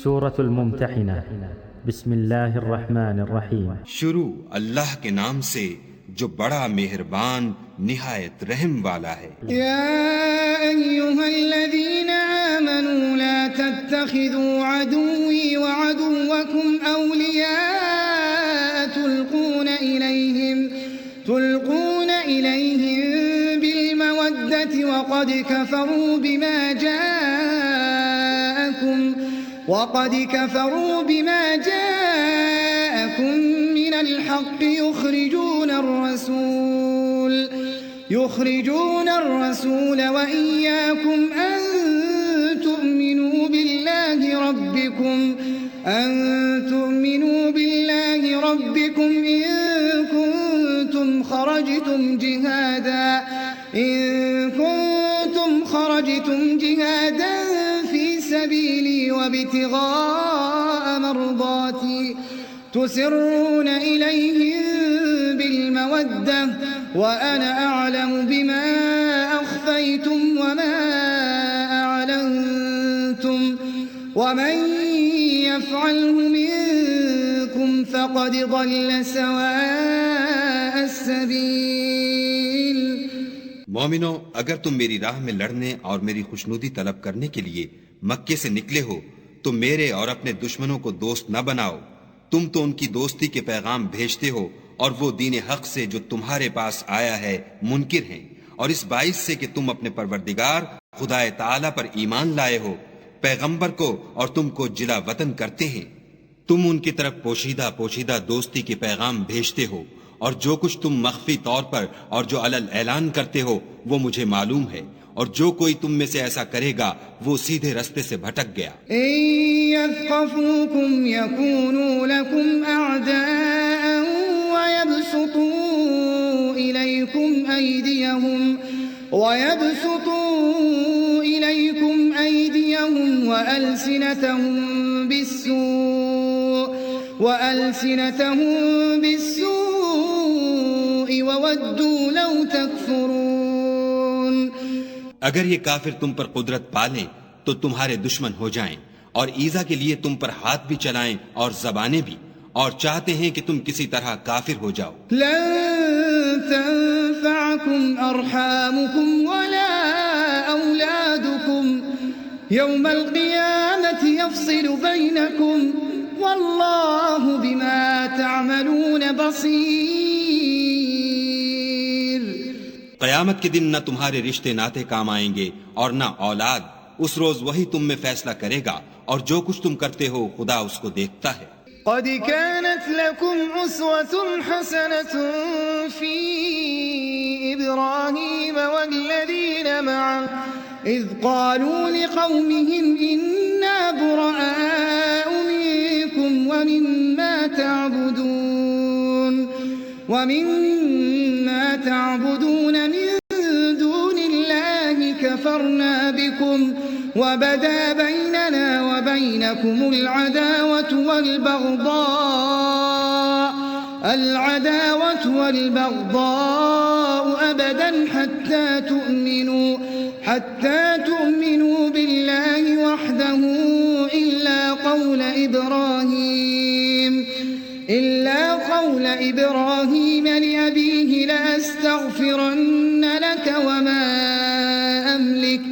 سورة الممتحنة بسم اللہ الرحمن الرحیم۔ شروع اللہ کے نام سے جو بڑا مہربان نہایت رحم والا ہے۔ یا ایہا الذین آمنوا لا تتخذوا عدوی وعدوکم اولیاء تلقون الیہم بالمودة وقد كفروا بما جاءكم من الحق يخرجون الرسول وإياكم أن تؤمنوا بالله ربكم إن كنتم خرجتم جهادا في سبيلي وابتغاء مرضاتي تسرون إليهم بالمودة وأنا أعلم بما أخفيتم وما أعلنتم ومن يفعله منكم فقد ضل سواء السبيل۔ مومنو، اگر تم میری راہ میں لڑنے اور میری خوشنودی طلب کرنے کے لیے مکے سے نکلے ہو تو میرے اور اپنے دشمنوں کو دوست نہ بناؤ۔ تم تو ان کی دوستی کے پیغام بھیجتے ہو اور وہ دین حق سے جو تمہارے پاس آیا ہے منکر ہیں، اور اس باعث سے کہ تم اپنے پروردگار خدا تعالی پر ایمان لائے ہو، پیغمبر کو اور تم کو جلا وطن کرتے ہیں۔ تم ان کی طرف پوشیدہ دوستی کے پیغام بھیجتے ہو، اور جو کچھ تم مخفی طور پر اور جو علل اعلان کرتے ہو وہ مجھے معلوم ہے، اور جو کوئی تم میں سے ایسا کرے گا وہ سیدھے رستے سے بھٹک گیا۔ إن يثقفوكم يكونوا لكم أعداء ويبسطوا إليكم أيديهم وألسنتهم بالسوء وودوا لو تكفرون۔ اگر یہ کافر تم پر قدرت پالیں تو تمہارے دشمن ہو جائیں، اور ایذا کے لیے تم پر ہاتھ بھی چلائیں اور زبانیں بھی، اور چاہتے ہیں کہ تم کسی طرح کافر ہو جاؤ۔ لن تنفعكم أرحامكم ولا أولادكم يوم القيامة يفصل بينكم والله بما تعملون بصير۔ قیامت کے دن نہ تمہارے رشتے ناتے کام آئیں گے اور نہ اولاد، اس روز وہی تم میں فیصلہ کرے گا، اور جو کچھ تم کرتے ہو خدا اس کو دیکھتا ہے۔ قد كانت لكم أسوة حسنة في إبراهيم والذين معه إذ قالوا لقومهم إنا براء منكم ومما تعبدون من دون الله كفرنا بكم وبدا بيننا وبينكم العداوة والبغضاء أبدا حتى تؤمنوا بالله وحده إلا قول إبراهيم لأبيه لأستغفرن لك وما أملك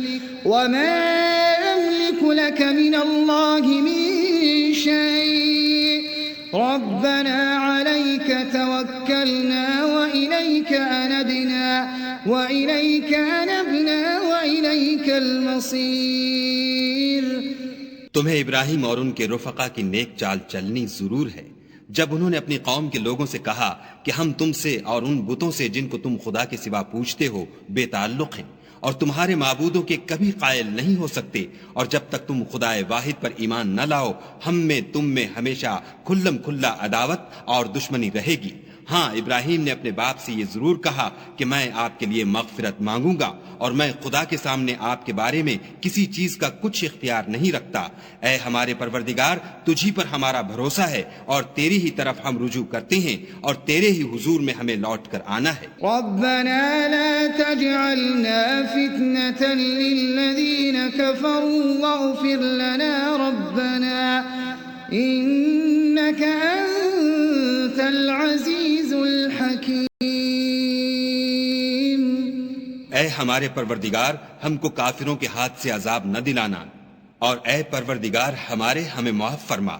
لك من الله من شيء ربنا عليك توكلنا وإليك أنبنا وإليك المصير۔ تمہیں ابراہیم اور ان کے رفقا کی نیک چال چلنی ضرور ہے۔ جب انہوں نے اپنی قوم کے لوگوں سے کہا کہ ہم تم سے اور ان بتوں سے جن کو تم خدا کے سوا پوجتے ہو بے تعلق ہیں، اور تمہارے معبودوں کے کبھی قائل نہیں ہو سکتے، اور جب تک تم خدا واحد پر ایمان نہ لاؤ ہم میں تم میں ہمیشہ کھلم کھلا عداوت اور دشمنی رہے گی۔ ہاں، ابراہیم نے اپنے باپ سے یہ ضرور کہا کہ میں آپ کے لیے مغفرت مانگوں گا، اور میں خدا کے سامنے آپ کے بارے میں کسی چیز کا کچھ اختیار نہیں رکھتا۔ اے ہمارے پروردگار، تجھی پر ہمارا بھروسہ ہے، اور تیری ہی طرف ہم رجوع کرتے ہیں، اور تیرے ہی حضور میں ہمیں لوٹ کر آنا ہے۔ ربنا لا تجعلنا فتنة للذین كفروا واغفر لنا ربنا إنك أنت العزيز الحكيم. اے ہمارے پروردگار ہم کو کافروں کے ہاتھ سے عذاب نہ دلانا، اور اے پروردگار ہمارے ہمیں معاف فرما،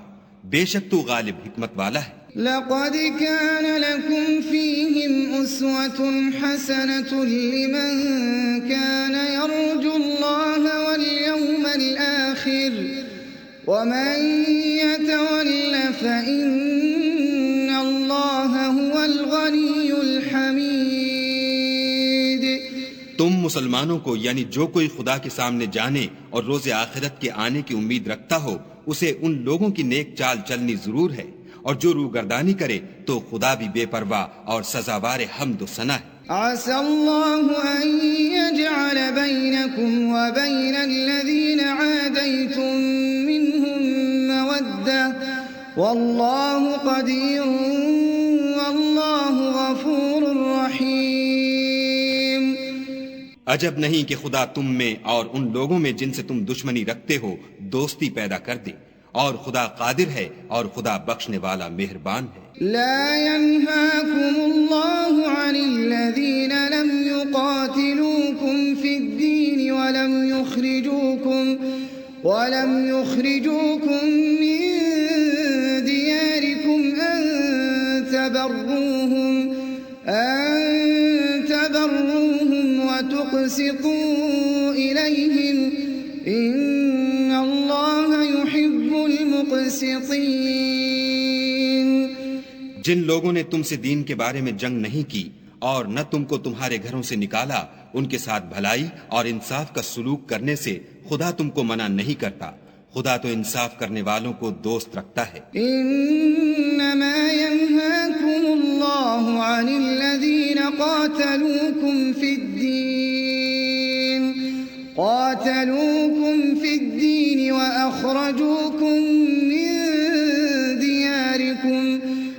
بے شک تو غالب حکمت والا ہے. لقد كان لكم فيهم أسوة حسنة لمن كان يرجو الله واليوم الآخر ومن يتول فإن الله هو الغني الحميد. تم مسلمانوں کو یعنی جو کوئی خدا کے سامنے جانے اور روز آخرت کے آنے کی امید رکھتا ہو اسے ان لوگوں کی نیک چال چلنی ضرور ہے، اور جو روگردانی کرے تو خدا بھی بے پرواہ اور سزاوار حمد و ثنا ہے. عسى الله أن يجعل بينكم وبين الذين عاديتم منهم مودة والله قدير والله غفور رحيم. عجب نہیں کہ خدا تم میں اور ان لوگوں میں جن سے تم دشمنی رکھتے ہو دوستی پیدا کر دے، اور خدا قادر ہے اور خدا بخشنے والا مہربان ہے. لا ينهاكم الله عن الذين لم يقاتلوكم في الدين ولم يخرجوكم من دياركم أن تبروهم وتقسطوا إليهم إن الله يحب المقسطين. جن لوگوں نے تم سے دین کے بارے میں جنگ نہیں کی اور نہ تم کو تمہارے گھروں سے نکالا، ان کے ساتھ بھلائی اور انصاف کا سلوک کرنے سے خدا تم کو منع نہیں کرتا. خدا تو انصاف کرنے والوں کو دوست رکھتا ہے. انما ينهاكم الله عن الذين قاتلوكم في الدين وأخرجوكم من دياركم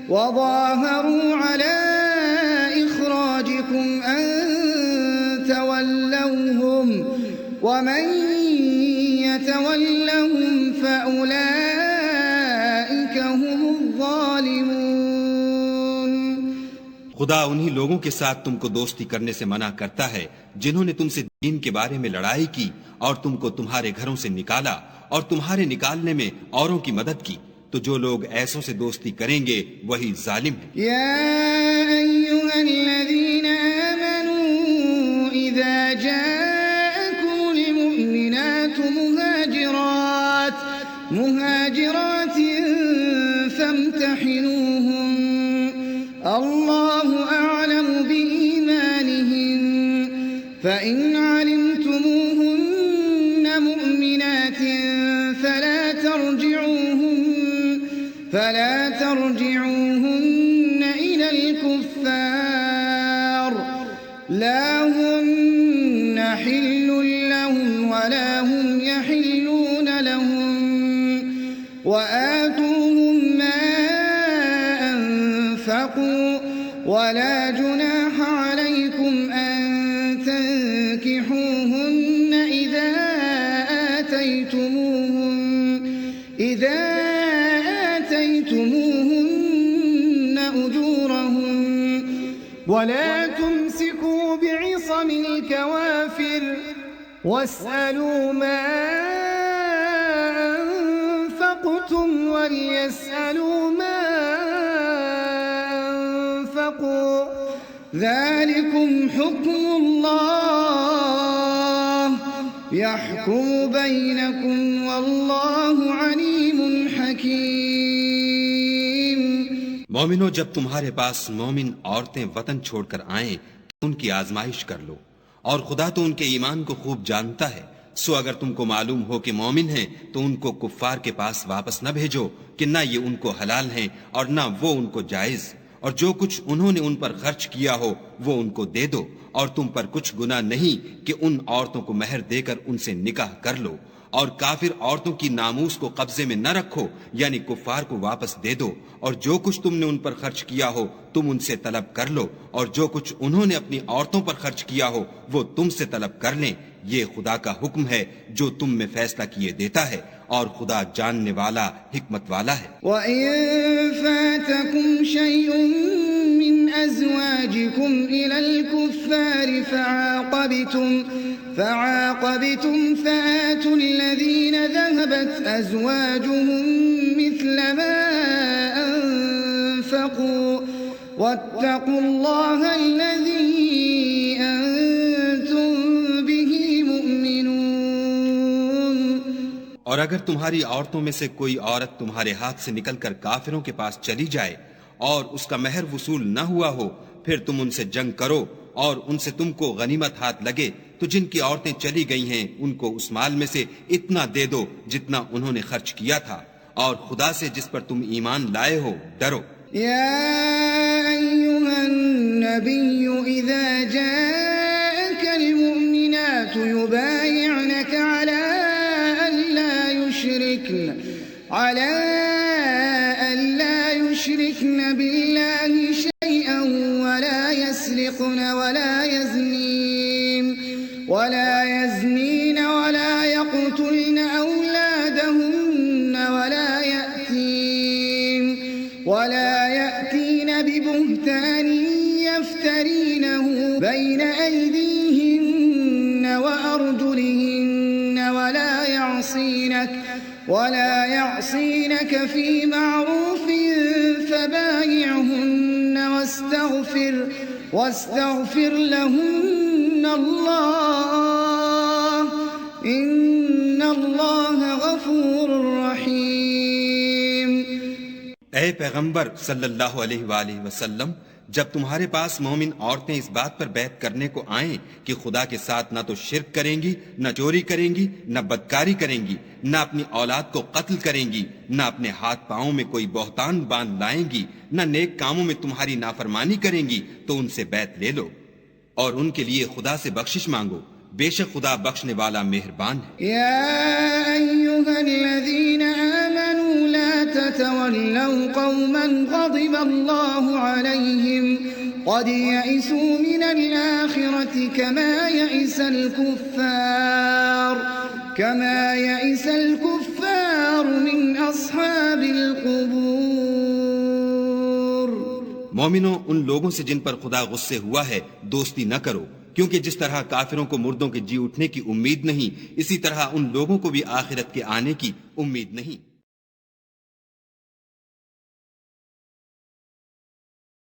وظاهروا على إخراجكم أن تولوهم ومن يتولهم فأولئك هم الظالمون. خدا انہی لوگوں کے ساتھ تم کو دوستی کرنے سے منع کرتا ہے جنہوں نے تم سے دین کے بارے میں لڑائی کی اور تم کو تمہارے گھروں سے نکالا اور تمہارے نکالنے میں اوروں کی مدد کی، تو جو لوگ ایسوں سے دوستی کریں گے وہی ظالم ہیں. يا أيها الذين آمنوا إذا جاءكم المؤمنات مهاجرات فامتحنوهن الله أعلم بإيمانهن فإن علمتموهن مؤمنات فلا ترجعوهن إلى الكفار لا هن حل لهم ولا هم يحلون لهم وآتوهم ما أنفقوا ولا جناح عليكم أن تنكحوهن إذا آتيتموهن أجورهن ولا تمسكوا بعصم الكوافر واسألوا ما أنفقتم وليسألوا ما أنفقوا ذلكم حكم الله يحكم بينكم والله عليم حكيم. مومنو، جب تمہارے پاس مومن عورتیں وطن چھوڑ کر آئیں تو ان کی آزمائش کر لو، اور خدا تو ان کے ایمان کو خوب جانتا ہے. سو اگر تم کو معلوم ہو کہ مومن ہیں تو ان کو کفار کے پاس واپس نہ بھیجو کہ نہ یہ ان کو حلال ہیں اور نہ وہ ان کو جائز، اور جو کچھ انہوں نے ان پر خرچ کیا ہو وہ ان کو دے دو، اور تم پر کچھ گناہ نہیں کہ ان عورتوں کو مہر دے کر ان سے نکاح کر لو. اور کافر عورتوں کی ناموس کو قبضے میں نہ رکھو، یعنی کفار کو واپس دے دو، اور جو کچھ تم نے ان پر خرچ کیا ہو تم ان سے طلب کر لو، اور جو کچھ انہوں نے اپنی عورتوں پر خرچ کیا ہو وہ تم سے طلب کر لیں. یہ خدا کا حکم ہے جو تم میں فیصلہ کیے دیتا ہے، اور خدا جاننے والا حکمت والا ہے۔ وَإِن فَاتَكُمْ شَيْءٌ مِّنْ أَزْوَاجِكُمْ إِلَى الْكُفَّارِ فَعَاقَبْتُمْ فَآتُوا الَّذِينَ ذَهَبَتْ أَزْوَاجُهُم مِّثْلَ مَا أَنفَقُوا وَاتَّقُوا اللَّهَ الَّذِي أَنتُم بِهِ مُؤْمِنُونَ۔ اور اگر تمہاری عورتوں میں سے کوئی عورت تمہارے ہاتھ سے نکل کر کافروں کے پاس چلی جائے اور اس کا مہر وصول نہ ہوا ہو، پھر تم ان سے جنگ کرو اور ان سے تم کو غنیمت ہاتھ لگے تو جن کی عورتیں چلی گئی ہیں ان کو اس مال میں سے اتنا دے دو جتنا انہوں نے خرچ کیا تھا، اور خدا سے جس پر تم ایمان لائے ہو ڈرو۔ يا أيها النبي إذا جاءك المؤمنات يبايعنك على ألا يشركن بالله شيئا ولا يسرقن ولا يزنين ولا يقتلن أولادهن ولا يأتين ببهتان يفترينه بين أيديهن وأرجلهن ولا يعصينك في معروف فبايعهن واستغفر لهن الله إن الله غفور رحيم۔ اے پیغمبر صلی اللہ علیہ وآلہ وسلم، جب تمہارے پاس مومن عورتیں اس بات پر بیعت کرنے کو آئیں کہ خدا کے ساتھ نہ تو شرک کریں گی، نہ چوری کریں گی، نہ بدکاری کریں گی، نہ اپنی اولاد کو قتل کریں گی، نہ اپنے ہاتھ پاؤں میں کوئی بہتان باندھ لائیں گی، نہ نیک کاموں میں تمہاری نافرمانی کریں گی، تو ان سے بیعت لے لو اور ان کے لیے خدا سے بخشش مانگو، بے شک خدا بخشنے والا مہربان ہے۔ يا أيها الذين آمنوا لا تتولوا قوما غضب الله عليهم قد يئسوا من الآخرة كما يئس الكفار من أصحاب القبور۔ مومنوں، ان لوگوں سے جن پر خدا غصے ہوا ہے دوستی نہ کرو، کیونکہ جس طرح کافروں کو مردوں کے جی اٹھنے کی امید نہیں، اسی طرح ان لوگوں کو بھی آخرت کے آنے کی امید نہیں۔